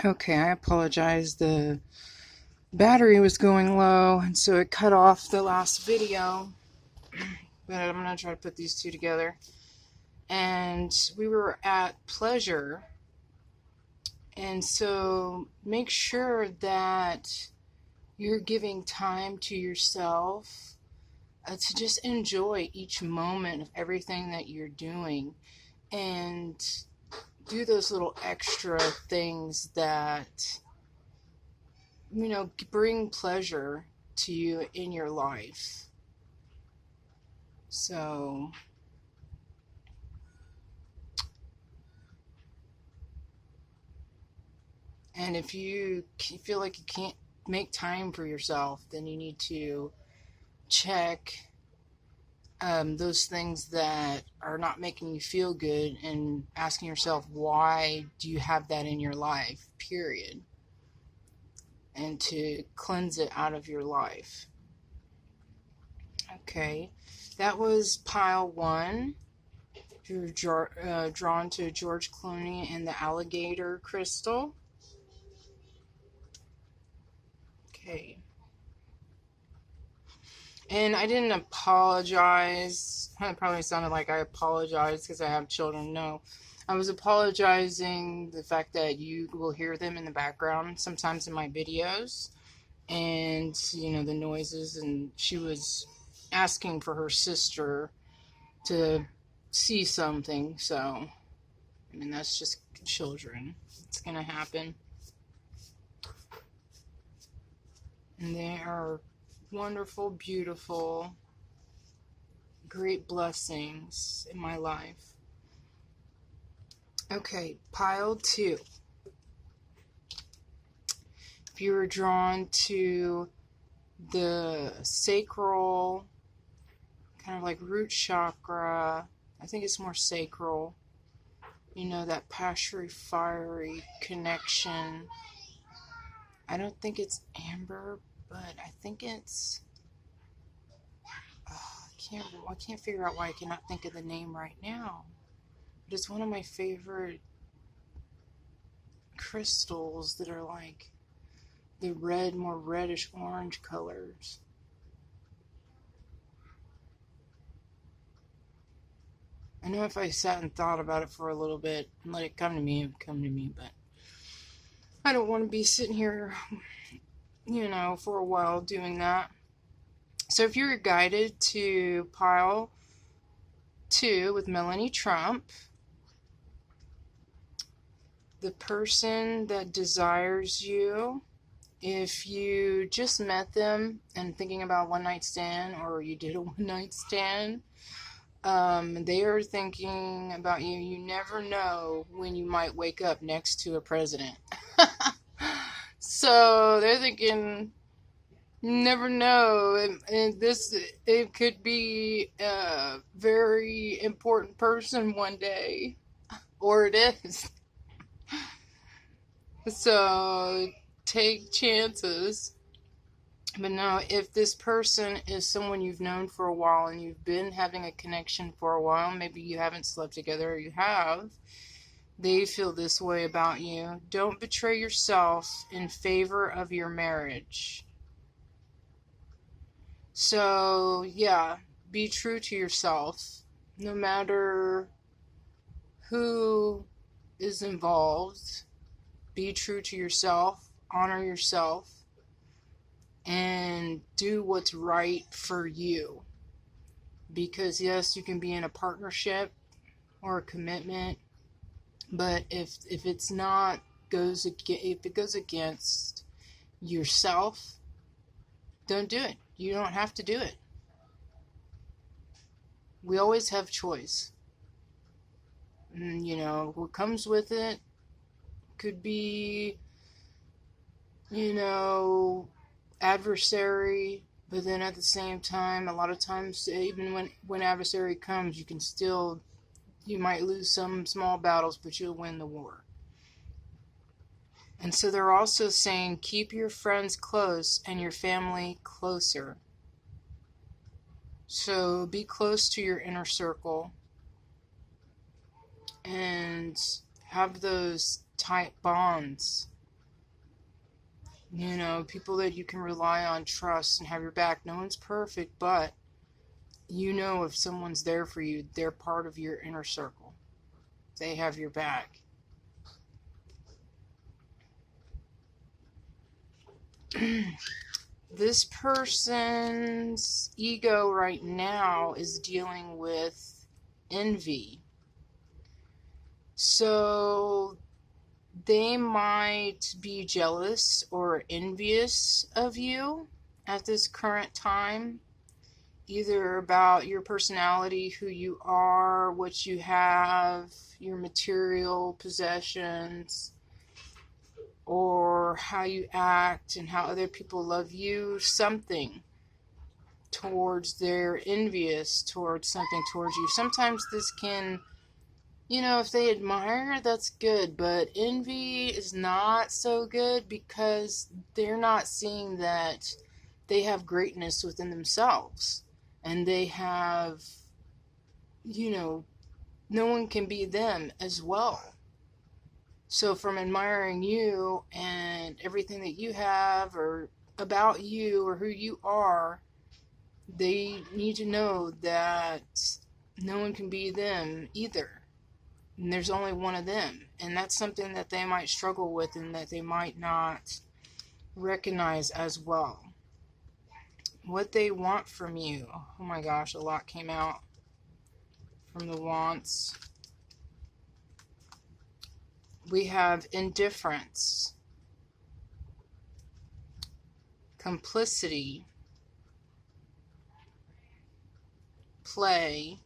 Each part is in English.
Okay, I apologize. The battery was going low, and so it cut off the last video. But I'm going to try to put these two together. And we were at pleasure. And so make sure that you're giving time to yourself to just enjoy each moment of everything that you're doing. And do those little extra things that, bring pleasure to you in your life. So, and if you feel like you can't make time for yourself, then you need to check those things that are not making you feel good and asking yourself, why do you have that in your life, period. And to cleanse it out of your life. Okay, that was pile 1. You're drawn to George Clooney and the alligator crystal. Okay. And I didn't apologize. It probably sounded like I apologized because I have children. No. I was apologizing the fact that you will hear them in the background sometimes in my videos. And, the noises. And she was asking for her sister to see something. So, that's just children. It's going to happen. And they are wonderful, beautiful, great blessings in my life. Okay, pile 2. If you were drawn to the sacral, kind of like root chakra, I think it's more sacral, that passionate, fiery connection. I don't think it's amber, but I think it's, I can't figure out why I cannot think of the name right now. But it's one of my favorite crystals that are like the red, more reddish orange colors. I know if I sat and thought about it for a little bit and let it come to me, it would come to me, but I don't want to be sitting here, for a while doing that. So if you're guided to pile 2 with Melanie Trump, the person that desires you, if you just met them and thinking about one night stand, or you did a one night stand, they are thinking about you. You never know when you might wake up next to a president. So they're thinking, you never know. And it could be a very important person one day. Or it is. So take chances. But no, if this person is someone you've known for a while and you've been having a connection for a while, maybe you haven't slept together or you have, they feel this way about you. Don't betray yourself in favor of your marriage. So, yeah, be true to yourself. No matter who is involved, be true to yourself, honor yourself, and do what's right for you. Because yes, you can be in a partnership or a commitment, but if it's not if it goes against yourself, don't do it. You don't have to do it. We always have choice. And, what comes with it could be, adversary, but then at the same time, a lot of times, even when adversary comes, you might lose some small battles, but you'll win the war. And so they're also saying, keep your friends close and your family closer. So be close to your inner circle and have those tight bonds You know, people that you can rely on, trust, and have your back. No one's perfect, but you know if someone's there for you, they're part of your inner circle. They have your back. This person's ego right now is dealing with envy. So they might be jealous or envious of you at this current time, either about your personality, who you are, what you have, your material possessions, or how you act and how other people love you, something towards they're envious towards something towards you. Sometimes this can, you know, if they admire, that's good, but envy is not so good because they're not seeing that they have greatness within themselves and they have, you know, no one can be them as well. So from admiring you and everything that you have or about you or who you are, they need to know that no one can be them either. And there's only one of them. And that's something that they might struggle with and that they might not recognize as well. What they want from you. Oh my gosh, a lot came out from the wants. We have indifference, complicity, play,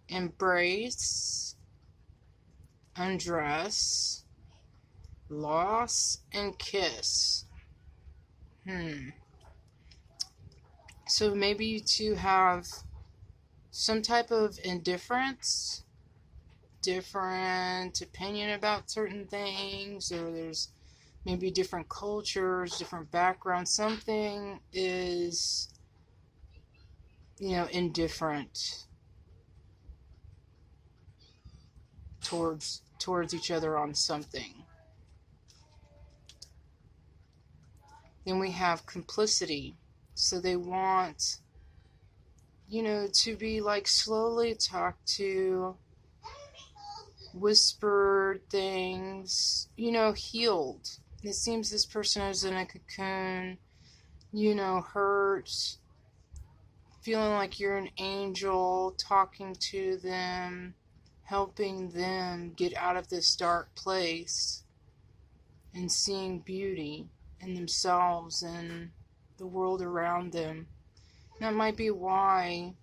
embrace, undress, loss, and kiss. So maybe you two have some type of indifference, different opinion about certain things, or there's maybe different cultures, different backgrounds. Something is, you know, indifferent towards each other on something. Then we have complicity. So they want, you know, to be like slowly talked to, whispered things, you know, healed. It seems this person is in a cocoon, you know, hurt, feeling like you're an angel, talking to them, helping them get out of this dark place and seeing beauty in themselves and the world around them. That might be why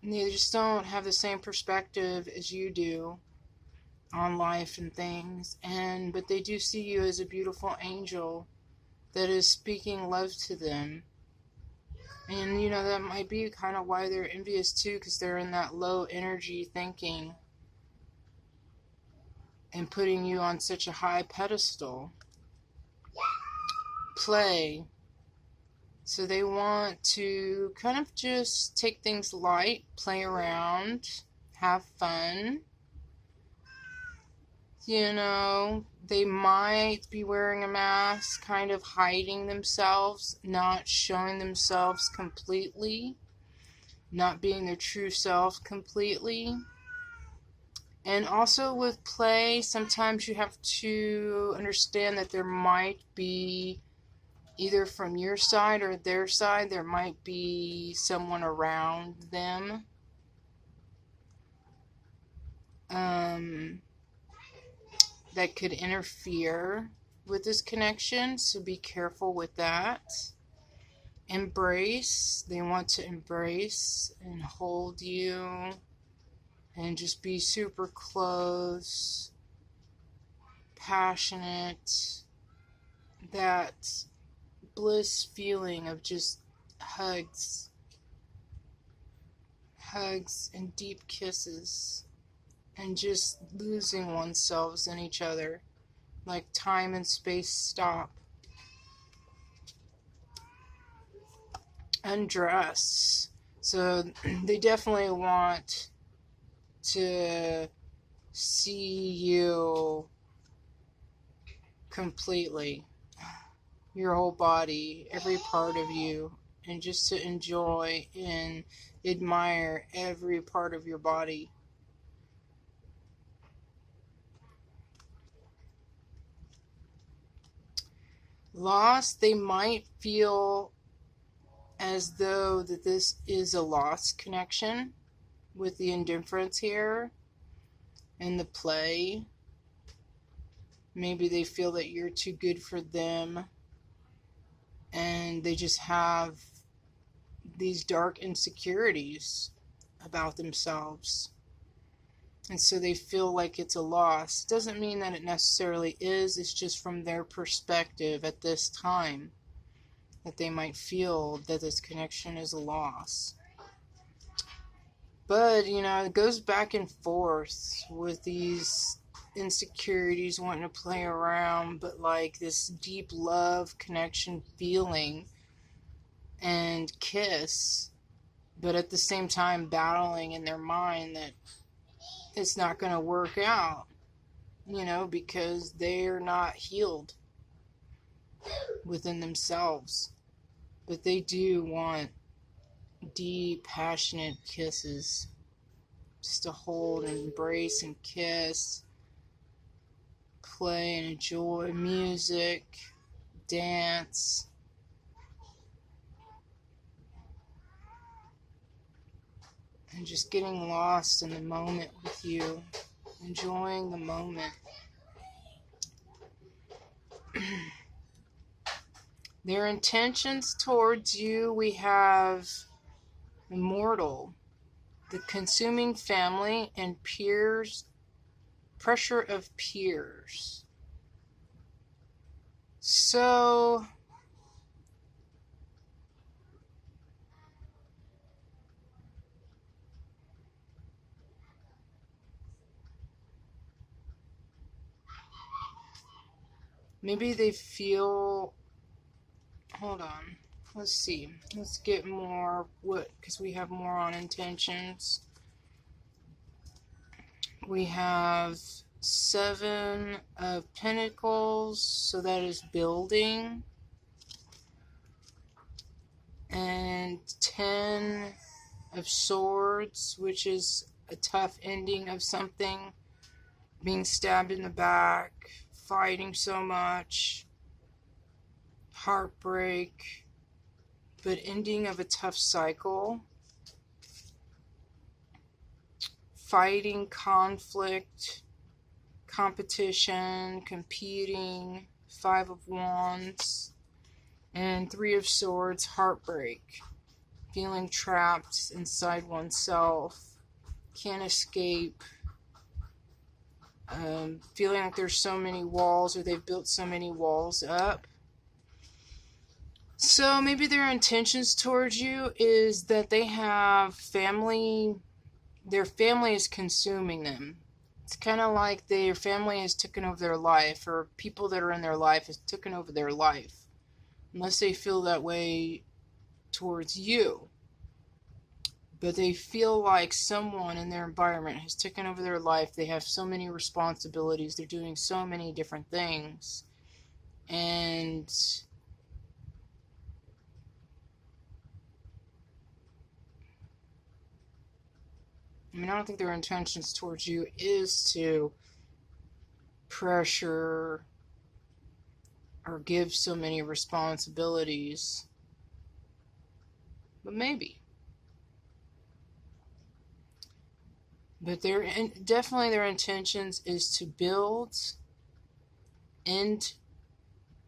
they just don't have the same perspective as you do on life and things, but they do see you as a beautiful angel that is speaking love to them. And you know, that might be kind of why they're envious too, because they're in that low energy thinking and putting you on such a high pedestal. Play. So they want to kind of just take things light, play around, have fun. You know, they might be wearing a mask, kind of hiding themselves, not showing themselves completely, not being their true self completely. And also with play, sometimes you have to understand that there might be, either from your side or their side, there might be someone around them. That could interfere with this connection, so be careful with that. Embrace. They want to embrace and hold you and just be super close, passionate, that bliss feeling of just hugs and deep kisses. And just losing oneself in each other, like time and space stop. Undress. So they definitely want to see you completely. Your whole body, every part of you, and just to enjoy and admire every part of your body. Lost, they might feel as though that this is a lost connection with the indifference here and the play. Maybe they feel that you're too good for them, and they just have these dark insecurities about themselves. And so they feel like it's a loss. Doesn't mean that it necessarily is. It's just from their perspective at this time that they might feel that this connection is a loss. But, it goes back and forth with these insecurities wanting to play around, but like this deep love, connection, feeling, and kiss, but at the same time battling in their mind that it's not going to work out, because they're not healed within themselves. But they do want deep, passionate kisses, just to hold and embrace and kiss, play and enjoy music, dance. And just getting lost in the moment with you, enjoying the moment. Their intentions towards you, we have immortal, the consuming family, and peers, pressure of peers. So maybe they feel, hold on, let's see, let's get more, because we have more on intentions. We have 7 of Pentacles, so that is building, and 10 of Swords, which is a tough ending of something, being stabbed in the back, fighting so much, heartbreak, but ending of a tough cycle, fighting, conflict, competition, competing, 5 of Wands, and 3 of Swords, heartbreak, feeling trapped inside oneself, can't escape, feeling like there's so many walls, or they've built so many walls up. So maybe their intentions towards you is that they have family, their family is consuming them. It's kind of like their family has taken over their life, or people that are in their life has taken over their life. Unless they feel that way towards you. But they feel like someone in their environment has taken over their life. They have so many responsibilities. They're doing so many different things. And I don't think their intentions towards you is to pressure or give so many responsibilities. But maybe. But definitely their intentions is to build, end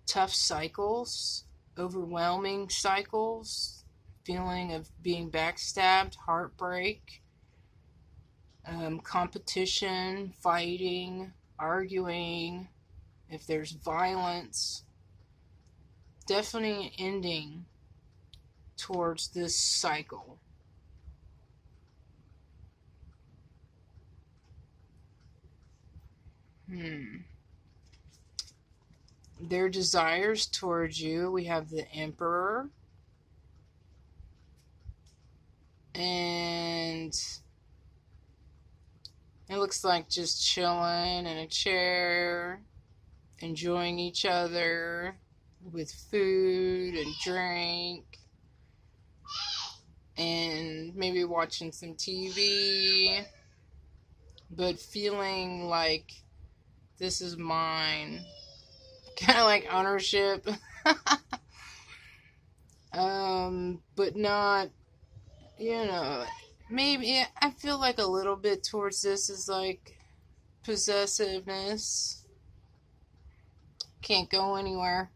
tough cycles, overwhelming cycles, feeling of being backstabbed, heartbreak, competition, fighting, arguing, if there's violence. Definitely ending towards this cycle. Their desires towards you, we have the Emperor, and it looks like just chilling in a chair, enjoying each other with food and drink, and maybe watching some TV, but feeling like this is mine. Kind of like ownership. But not, maybe I feel like a little bit towards this is like possessiveness. Can't go anywhere.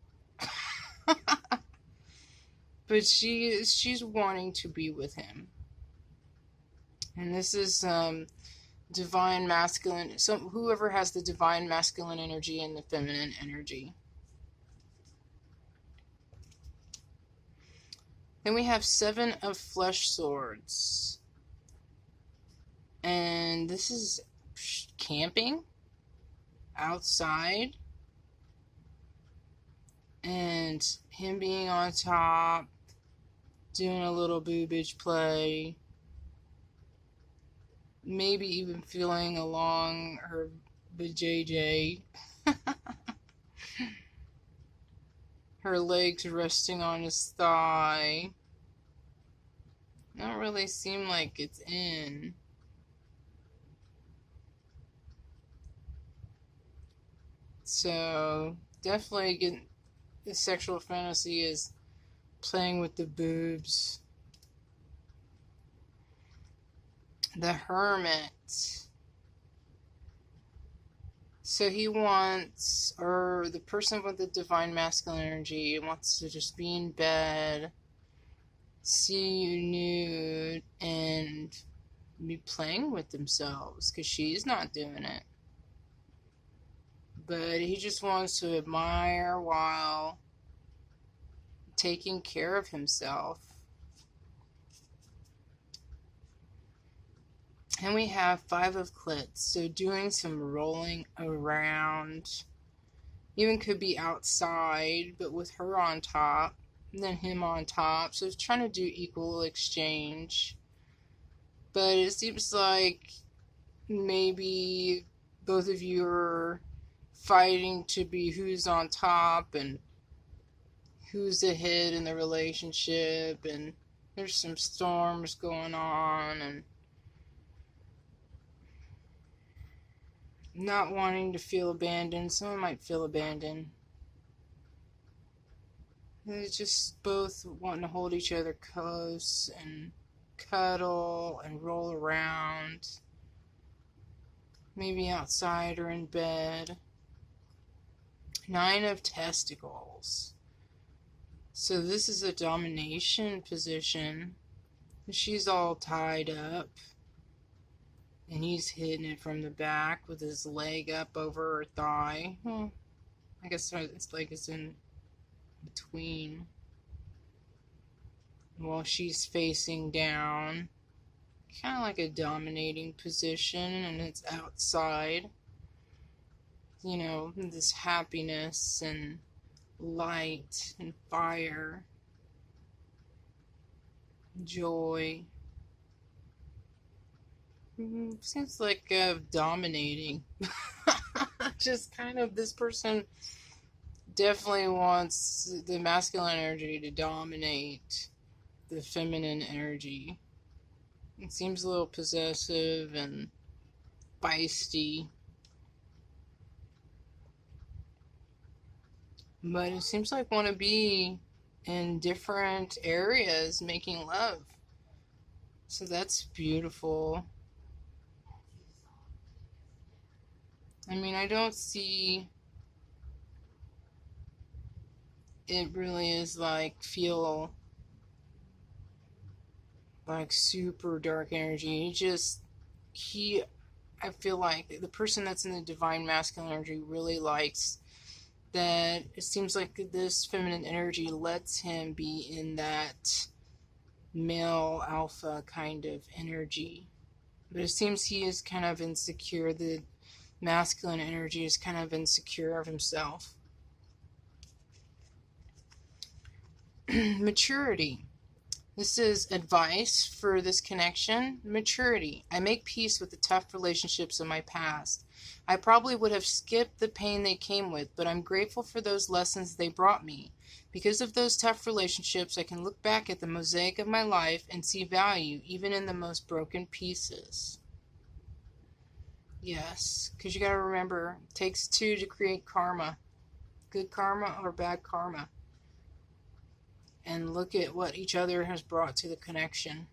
But she's wanting to be with him. And this is divine masculine, whoever has the divine masculine energy and the feminine energy. Then we have 7 of flesh swords. And this is camping outside. And him being on top, doing a little boobage play. Maybe even feeling along her vajayjay. Her legs resting on his thigh. Don't really seem like it's in. So, definitely getting the sexual fantasy is playing with the boobs. The Hermit. So he wants, or the person with the divine masculine energy wants to just be in bed, see you nude, and be playing with themselves, because she's not doing it. But he just wants to admire while taking care of himself. And we have 5 of clits, so doing some rolling around. Even could be outside, but with her on top, and then him on top. So it's trying to do equal exchange. But it seems like maybe both of you are fighting to be who's on top and who's ahead in the relationship, and there's some storms going on, and not wanting to feel abandoned. Someone might feel abandoned. They're just both wanting to hold each other close and cuddle and roll around. Maybe outside or in bed. 9 of testicles. So this is a domination position. She's all tied up. And he's hitting it from the back with his leg up over her thigh. I guess his leg is in between. While she's facing down. Kind of like a dominating position, and it's outside. This happiness and light and fire. Joy. Seems like dominating. Just kind of, this person definitely wants the masculine energy to dominate the feminine energy. It seems a little possessive and feisty. But it seems like want to be in different areas making love. So that's beautiful. I mean, I don't see it really is like feel like super dark energy. I feel like the person that's in the divine masculine energy really likes that. It seems like this feminine energy lets him be in that male alpha kind of energy. But it seems he is kind of insecure. The masculine energy is kind of insecure of himself. Maturity. This is advice for this connection. Maturity. I make peace with the tough relationships of my past. I probably would have skipped the pain they came with, but I'm grateful for those lessons they brought me. Because of those tough relationships, I can look back at the mosaic of my life and see value even in the most broken pieces. Yes, because you got to remember, it takes two to create karma. Good karma or bad karma. And look at what each other has brought to the connection.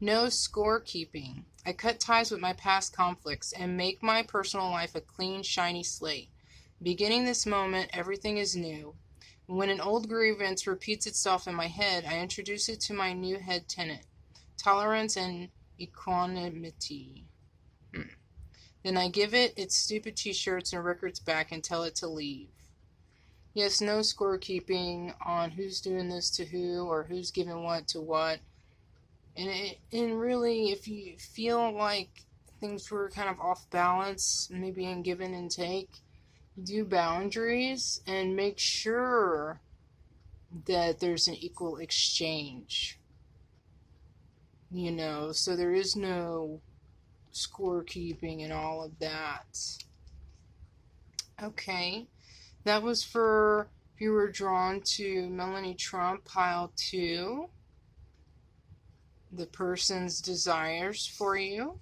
No scorekeeping. I cut ties with my past conflicts and make my personal life a clean, shiny slate. Beginning this moment, everything is new. When an old grievance repeats itself in my head, I introduce it to my new head tenet, tolerance and equanimity. Then I give it its stupid t-shirts and records back and tell it to leave. Yes, no scorekeeping on who's doing this to who or who's giving what to what. And really, if you feel like things were kind of off balance, maybe in give and take, do boundaries and make sure that there's an equal exchange. You know, so there is no scorekeeping and all of that. Okay. That was for if you were drawn to Melanie Trump, pile 2. The person's desires for you.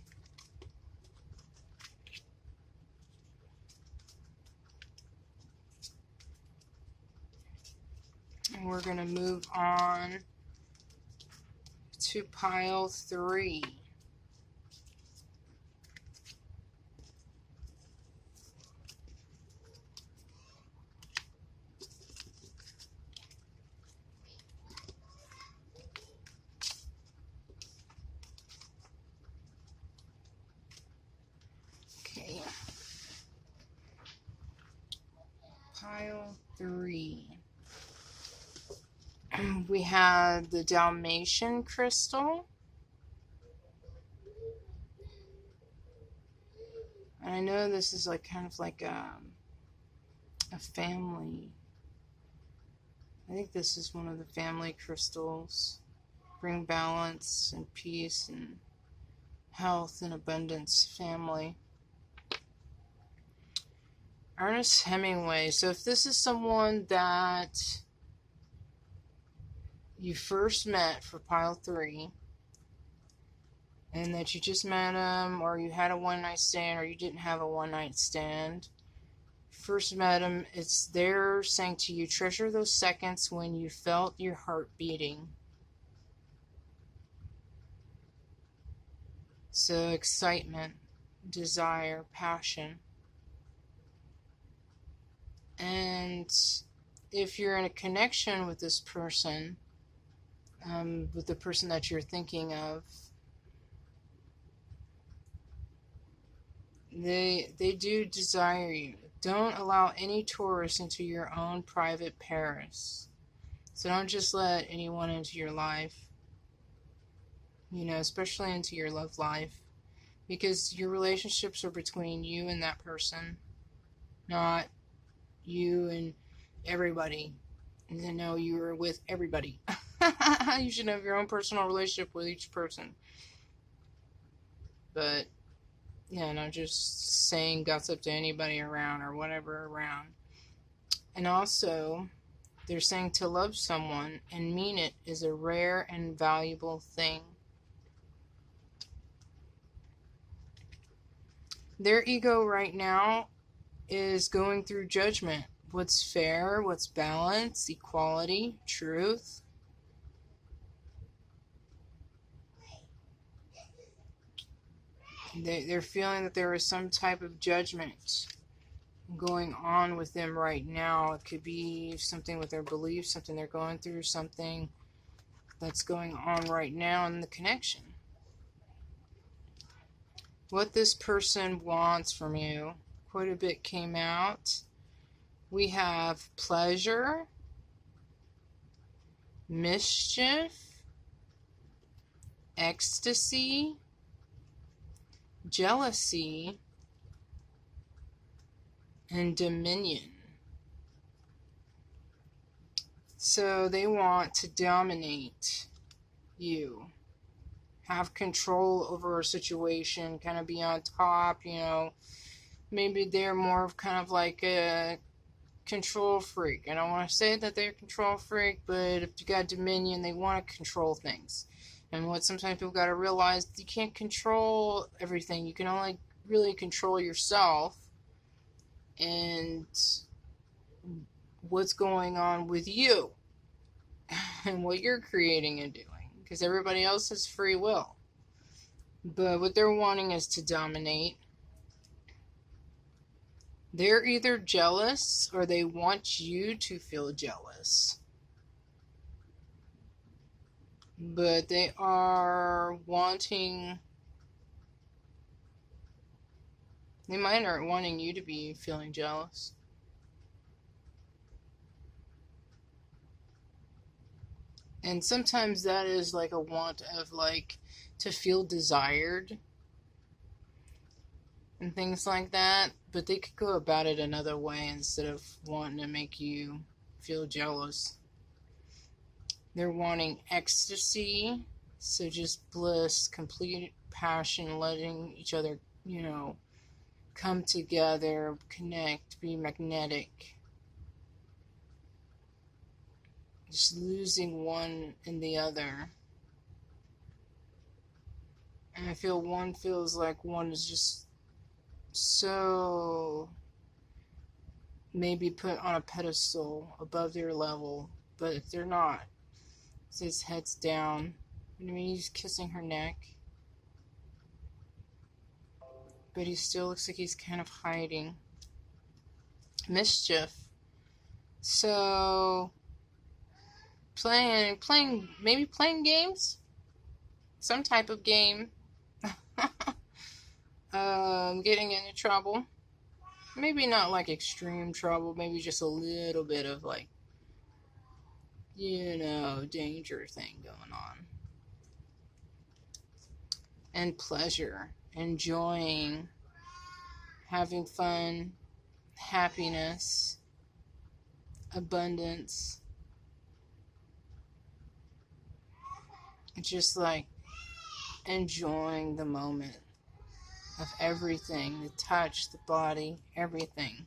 And we're going to move on to pile 3. Pile 3. We had the Dalmatian crystal. And I know this is like kind of like a family. I think this is one of the family crystals. Bring balance and peace and health and abundance, family. Ernest Hemingway. So if this is someone that you first met for pile 3, and that you just met them, or you had a one-night stand, or you didn't have a one-night stand, first met them, it's they're saying to you, treasure those seconds when you felt your heart beating. So excitement, desire, passion. And if you're in a connection with this person, with the person that you're thinking of, they do desire you. Don't allow any tourists into your own private Paris. So don't just let anyone into your life, you know, especially into your love life, because your relationships are between you and that person, not you and everybody. And no, you are with everybody. You should have your own personal relationship with each person. But yeah, not just saying gossip to anybody around or whatever around. And also, they're saying to love someone and mean it is a rare and valuable thing. Their ego right now is going through judgment. What's fair, what's balance, equality, truth. They're feeling that there is some type of judgment going on with them right now. It could be something with their beliefs, something they're going through, something that's going on right now in the connection. What this person wants from you, quite a bit came out. We have pleasure, mischief, ecstasy, jealousy, and dominion. So they want to dominate you, have control over a situation, kind of be on top, you know. Maybe they're more of kind of like a control freak. I don't want to say that they're a control freak, but if you got dominion, they want to control things. And what sometimes people got to realize, you can't control everything. You can only really control yourself and what's going on with you and what you're creating and doing, because everybody else has free will. But what they're wanting is to dominate. They're either jealous or they want you to feel jealous. But they are wanting, they might are wanting you to be feeling jealous. And sometimes that is like a want of like to feel desired and things like that, but they could go about it another way instead of wanting to make you feel jealous. They're wanting ecstasy, so just bliss, complete passion, letting each other, you know, come together, connect, be magnetic. Just losing one in the other. And I feel one feels like one is just so maybe put on a pedestal above their level, but if they're not, his head's down. I mean, he's kissing her neck, but he still looks like he's kind of hiding. Mischief. So playing games, some type of game. Getting into trouble. Maybe not like extreme trouble, maybe just a little bit of like, you know, danger thing going on. And pleasure, enjoying, having fun, happiness, abundance. Just like enjoying the moment of everything, the touch, the body, everything.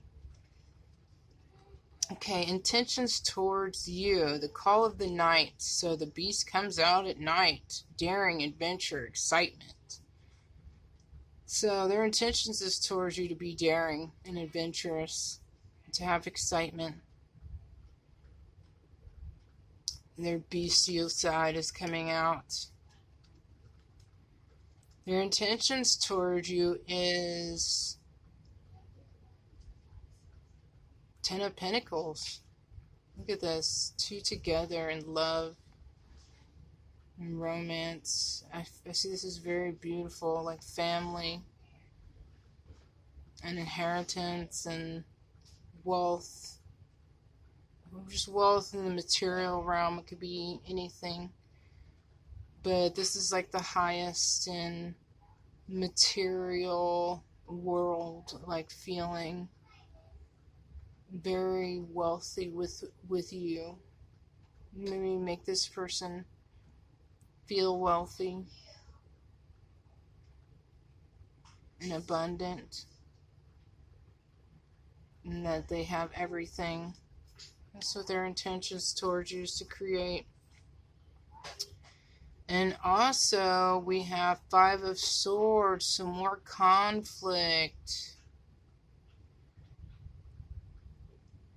Okay, intentions towards you, the call of the night. So the beast comes out at night, daring, adventure, excitement. So their intentions is towards you to be daring and adventurous, to have excitement. And their bestial side is coming out. Their intentions towards you is Ten of Pentacles. Look at this. Two together in love and romance. I see this is very beautiful, like family and inheritance and wealth. Just wealth in the material realm. It could be anything. But this is like the highest in material world, like feeling very wealthy with you. Maybe make this person feel wealthy and abundant, and that they have everything. That's what their intentions towards you is to create. And also, we have Five of Swords, some more conflict.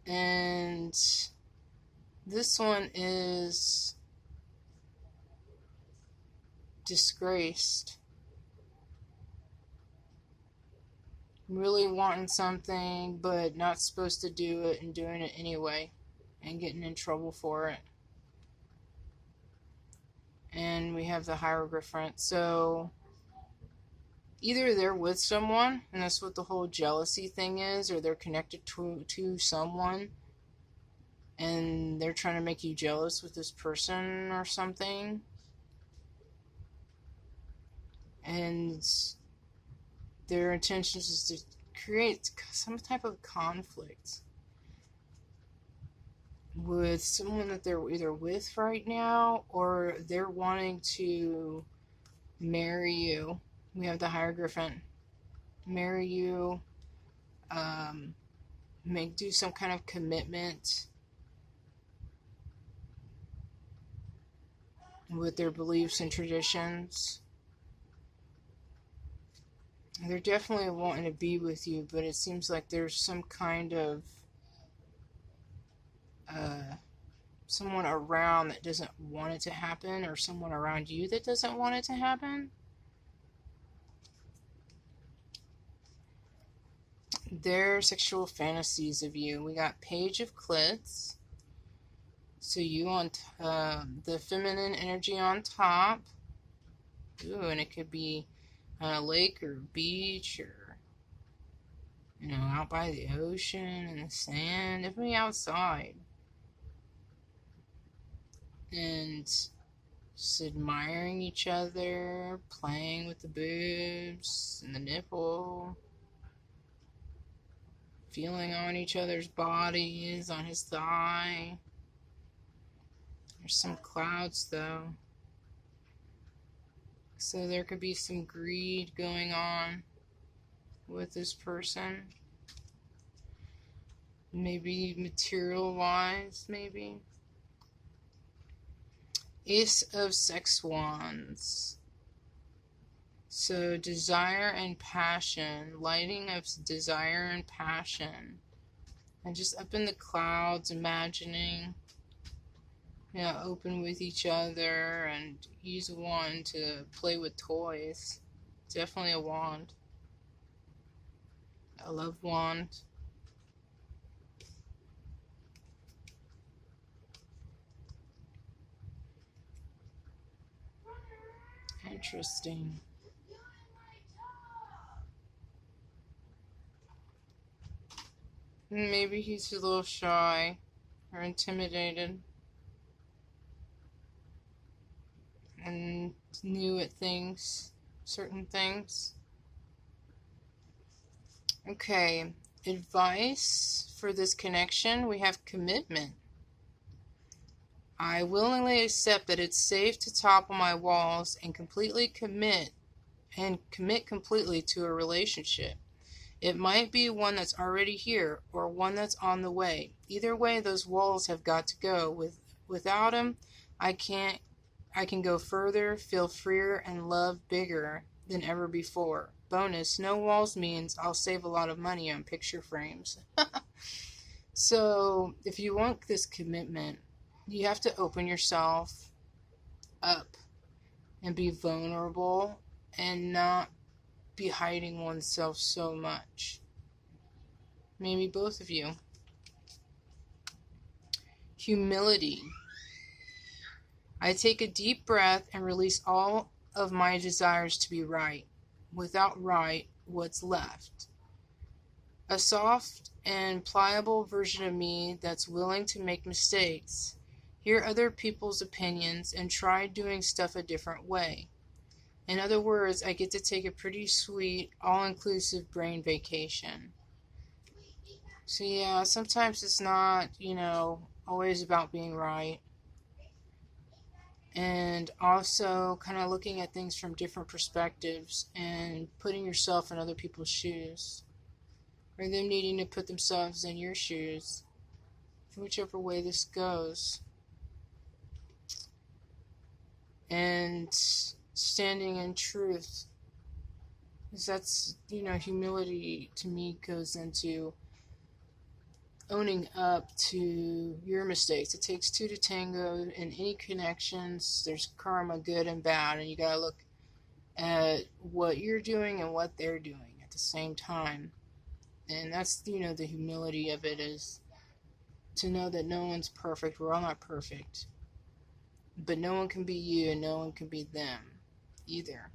And this one is disgraced. Really wanting something, but not supposed to do it and doing it anyway, and getting in trouble for it. And we have the Hierophant. So either they're with someone, and that's what the whole jealousy thing is, or they're connected to someone, and they're trying to make you jealous with this person or something. And their intentions is to create some type of conflict. with someone that they're either with right now or they're wanting to marry you. We have the Hierophant. Marry you, do some kind of commitment with their beliefs and traditions. They're definitely wanting to be with you, but it seems like there's some kind of someone around that doesn't want it to happen, or someone around you that doesn't want it to happen. Their sexual fantasies of you. We got Page of Clits. So you on the feminine energy on top. Ooh, and it could be on a lake or beach or, out by the ocean in the sand. It could be outside. And just admiring each other, playing with the boobs and the nipple, feeling on each other's bodies, on his thigh. There's some clouds though. So there could be some greed going on with this person. Maybe material-wise, maybe. Ace of Sex Wands. So desire and passion, lighting of desire and passion. And just up in the clouds, imagining, open with each other, and use a wand to play with toys. Definitely a wand. A love wand. Interesting. Maybe he's a little shy or intimidated and new at things, certain things. Okay, advice for this connection, we have commitment. I willingly accept that it's safe to topple my walls and commit completely to a relationship. It might be one that's already here or one that's on the way. Either way, those walls have got to go. Without them, I can go further, feel freer, and love bigger than ever before. Bonus, no walls means I'll save a lot of money on picture frames. So, if you want this commitment, you have to open yourself up and be vulnerable and not be hiding oneself so much. Maybe both of you. Humility. I take a deep breath and release all of my desires to be right. Without right, what's left? A soft and pliable version of me that's willing to make mistakes, hear other people's opinions, and try doing stuff a different way. In other words, I get to take a pretty sweet, all-inclusive brain vacation. So yeah, sometimes it's not, always about being right. And also kind of looking at things from different perspectives and putting yourself in other people's shoes. Or them needing to put themselves in your shoes. Whichever way this goes. And standing in truth. Because that's, humility to me goes into owning up to your mistakes. It takes two to tango. In any connections, there's karma, good and bad, and you gotta look at what you're doing and what they're doing at the same time. And that's, the humility of it, is to know that no one's perfect. We're all not perfect. But no one can be you and no one can be them either.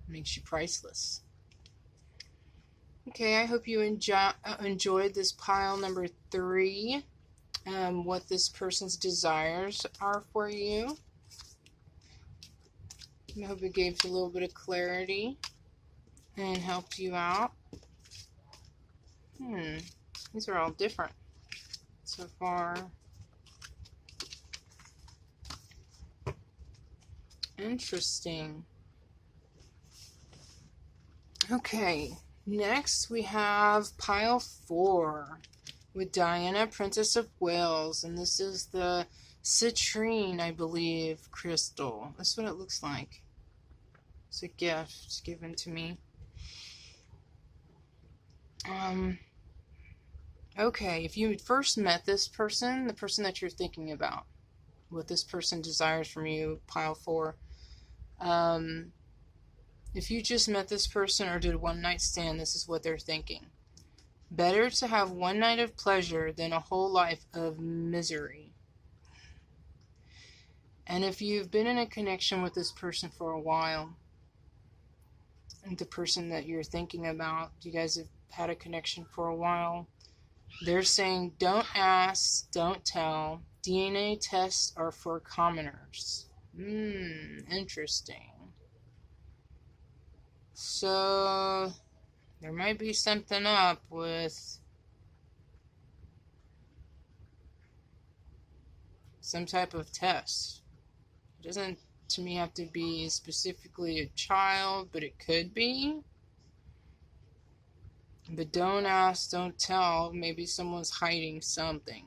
It makes you priceless. Okay, I hope you enjoyed this pile number 3. What this person's desires are for you. I hope it gave you a little bit of clarity and helped you out. These are all different so far. Interesting. Okay, next we have pile 4 with Diana, Princess of Wales, and this is the citrine, I believe, crystal. That's what it looks like. It's a gift given to me. Okay, if you first met this person, the person that you're thinking about, what this person desires from you, pile 4, if you just met this person or did one night stand, this is what they're thinking. Better to have one night of pleasure than a whole life of misery. And if you've been in a connection with this person for a while, and the person that you're thinking about, you guys have had a connection for a while, they're saying don't ask, don't tell. DNA tests are for commoners. Interesting. So there might be something up with some type of test. It doesn't, to me, have to be specifically a child, but it could be. But don't ask, don't tell. Maybe someone's hiding something.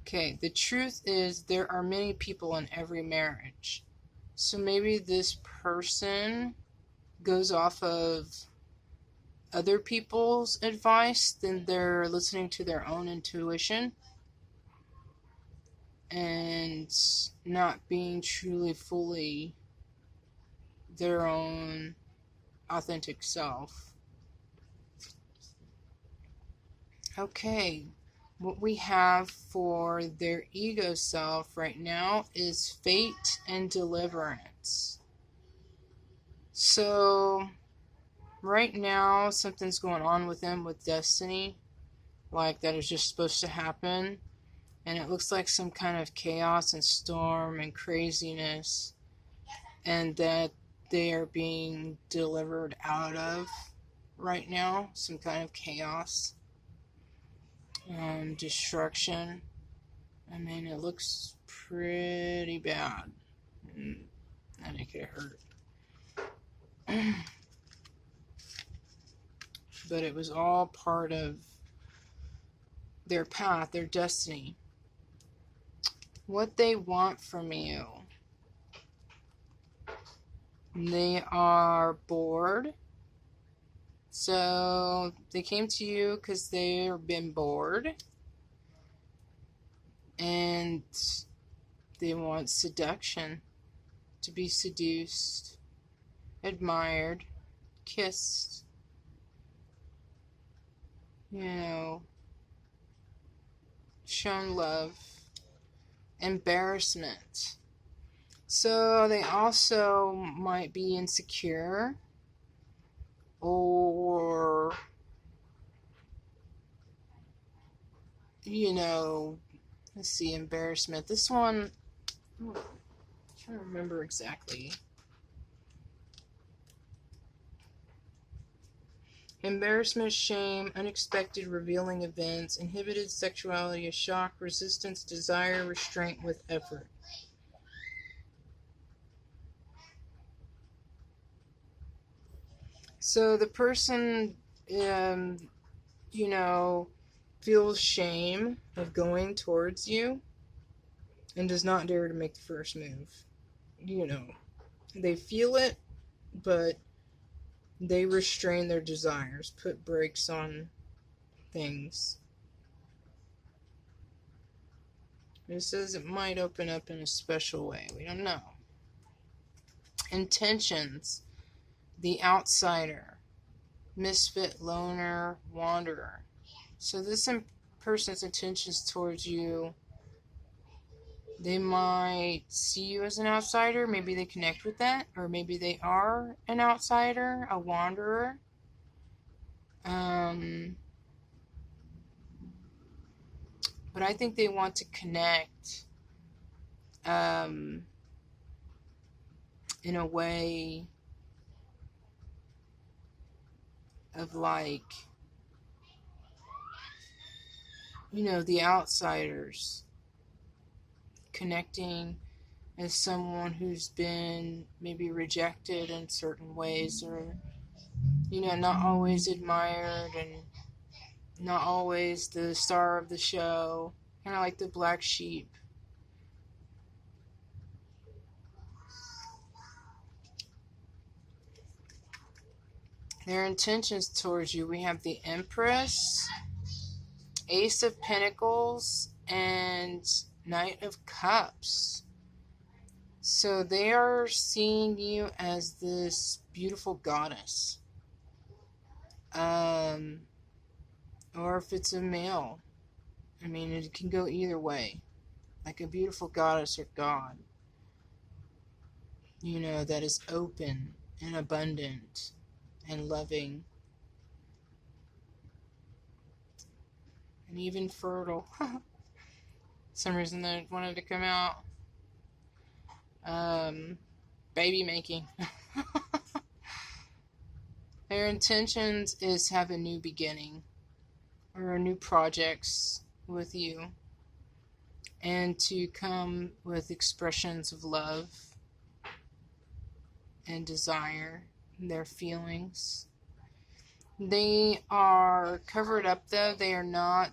Okay, the truth is there are many people in every marriage. So maybe this person goes off of other people's advice, then they're listening to their own intuition and not being truly fully their own authentic self. Okay, what we have for their ego self right now is fate and deliverance. So right now something's going on with them with destiny, like that is just supposed to happen, and it looks like some kind of chaos and storm and craziness, and that they are being delivered out of right now, some kind of chaos and destruction. I mean, it looks pretty bad, and it could hurt. But it was all part of their path, their destiny. What they want from you. They are bored. So they came to you because they've been bored. And they want seduction. To be seduced, admired, kissed. Shown love, embarrassment. So they also might be insecure, or, let's see, embarrassment. This one, I'm trying to remember exactly. Embarrassment, shame, unexpected revealing events, inhibited sexuality, a shock, resistance, desire, restraint with effort. So the person, feels shame of going towards you and does not dare to make the first move. They feel it, but they restrain their desires, put brakes on things. It says it might open up in a special way. We don't know. Intentions. The outsider. Misfit, loner, wanderer. So this person's intentions towards you, they might see you as an outsider. Maybe they connect with that. Or maybe they are an outsider, a wanderer. But I think they want to connect in a way of the outsiders connecting as someone who's been maybe rejected in certain ways, or, you know, not always admired and not always the star of the show, kind of like the black sheep. Their intentions towards you, we have the Empress, Ace of Pentacles, and Knight of Cups. So they are seeing you as this beautiful goddess. Or if it's a male, I mean, it can go either way. Like a beautiful goddess or god, you know, that is open and abundant and loving and even fertile. Some reason that wanted to come out. Baby making. Their intentions is have a new beginning or new projects with you, and to come with expressions of love and desire, their feelings. They are covered up though. They are not,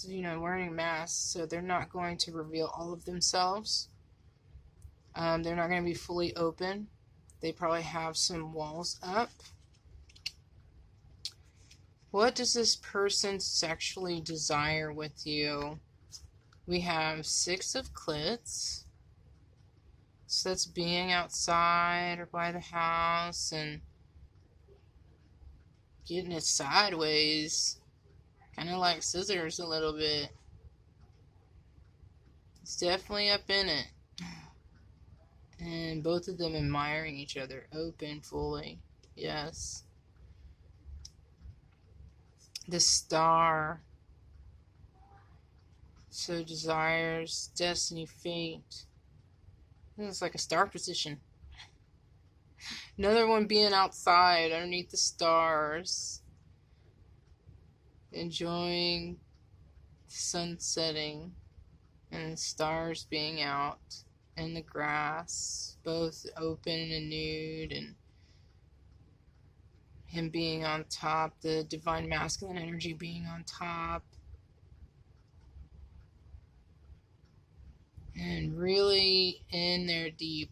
you know, wearing masks, so they're not going to reveal all of themselves. They're not going to be fully open. They probably have some walls up. What does this person sexually desire with you? We have 6 of Clits. So that's being outside or by the house and getting it sideways. Kind of like scissors a little bit. It's definitely up in it. And both of them admiring each other. Open fully. Yes. The Star. So desires, destiny, fate. It's like a star position. Another one being outside underneath the stars. Enjoying the sun setting and the stars being out in the grass. Both open and nude, and him being on top. The divine masculine energy being on top. And really in there deep,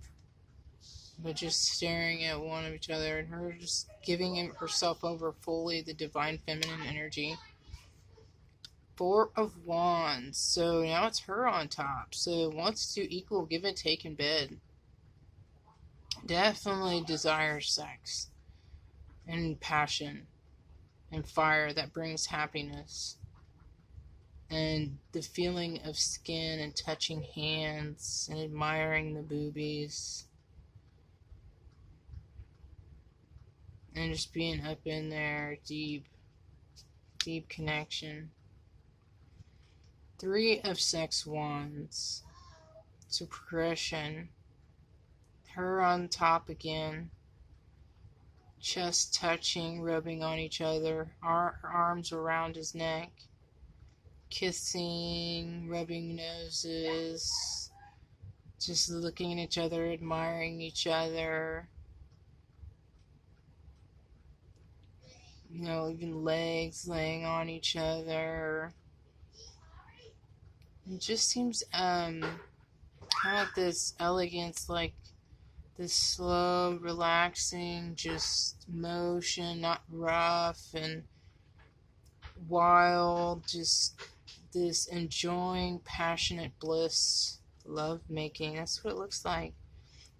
but just staring at one of each other, and her just giving herself over fully, the divine feminine energy. 4 of Wands, so now it's her on top, so wants to equal give and take in bed. Definitely desires sex and passion and fire that brings happiness. And the feeling of skin and touching hands and admiring the boobies. And just being up in there, deep, deep connection. 3 of Sex Wands. So progression. Her on top again. Chest touching, rubbing on each other. Her arms around his neck. Kissing, rubbing noses, just looking at each other, admiring each other. You know, even legs laying on each other. It just seems kind of this elegance, like this slow, relaxing, just motion, not rough and wild, just this enjoying, passionate bliss, love making. That's what it looks like.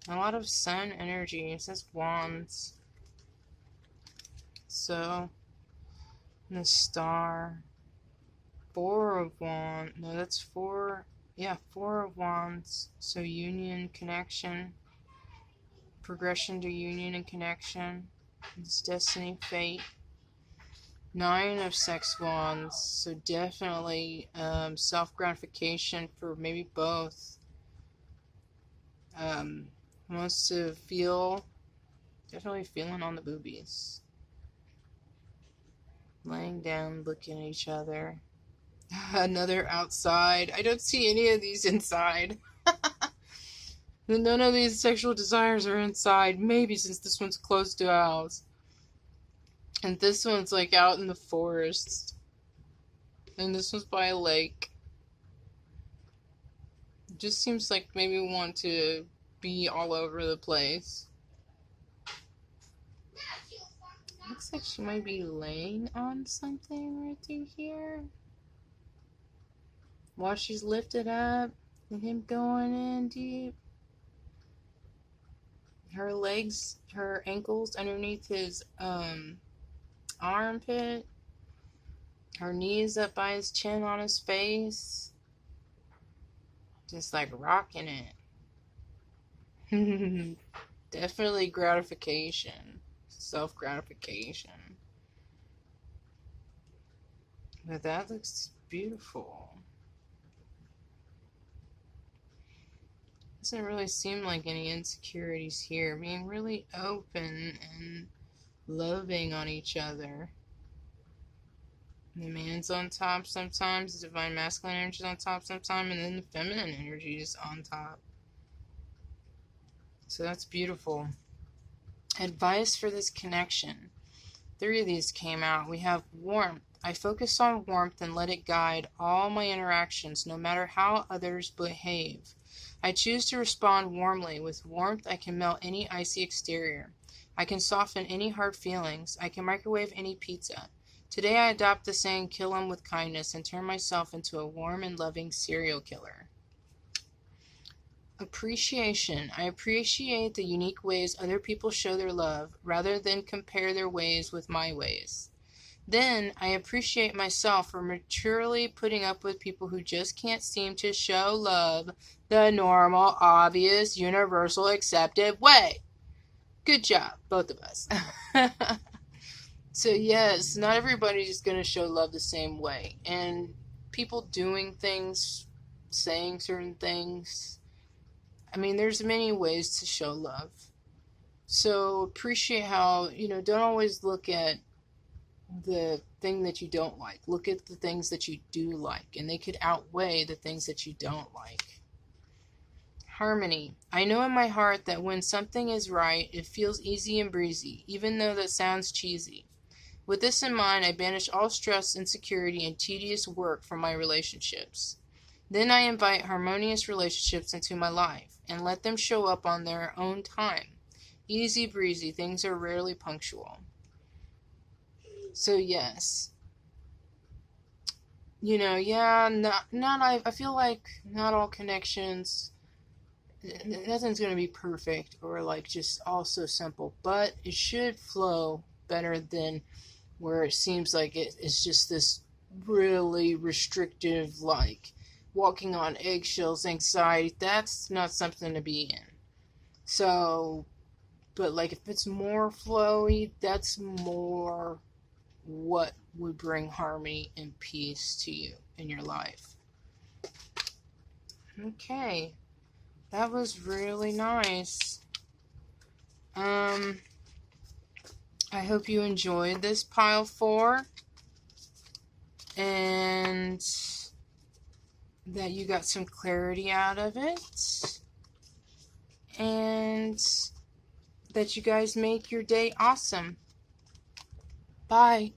A lot of sun energy. It says Wands. So, the Star. 4 of Wands. No, that's 4. Yeah, 4 of Wands. So union, connection. Progression to union and connection. It's destiny, fate. 9 of Sex Wands, so definitely self-gratification for maybe both. Wants to feel, definitely feeling on the boobies. Laying down, looking at each other. Another outside. I don't see any of these inside. None of these sexual desires are inside. Maybe since this one's close to a house. And this one's like out in the forest. And this one's by a lake. It just seems like maybe we want to be all over the place. Looks like she might be laying on something right through here. While she's lifted up and him going in deep. Her legs, her ankles underneath his armpit. Her knees up by his chin on his face. Just like rocking it. Definitely gratification. Self-gratification. But that looks beautiful. Doesn't really seem like any insecurities here. Being really open and loving on each other. The man's on top sometimes, the divine masculine energy is on top sometimes, and then the feminine energy is on top. So that's beautiful. Advice for this connection. 3 of these came out. We have warmth. I focus on warmth and let it guide all my interactions, no matter how others behave. I choose to respond warmly. With warmth, I can melt any icy exterior. I can soften any hard feelings. I can microwave any pizza. Today I adopt the saying, kill 'em with kindness, and turn myself into a warm and loving serial killer. Appreciation. I appreciate the unique ways other people show their love, rather than compare their ways with my ways. Then I appreciate myself for maturely putting up with people who just can't seem to show love the normal, obvious, universal, accepted way. Good job, both of us. So yes, not everybody's going to show love the same way. And people doing things, saying certain things, I mean, there's many ways to show love. So appreciate how, don't always look at the thing that you don't like. Look at the things that you do like, and they could outweigh the things that you don't like. Harmony. I know in my heart that when something is right, it feels easy and breezy, even though that sounds cheesy. With this in mind, I banish all stress, insecurity, and tedious work from my relationships. Then I invite harmonious relationships into my life, and let them show up on their own time. Easy breezy, things are rarely punctual. So yes, I feel like not all connections, nothing's going to be perfect or like just all so simple, but it should flow better than where it seems like it's just this really restrictive, like walking on eggshells anxiety. That's not something to be in. So, but like if it's more flowy, that's more what would bring harmony and peace to you in your life. Okay, that was really nice. I hope you enjoyed this pile 4 and that you got some clarity out of it, and that you guys make your day awesome. Bye.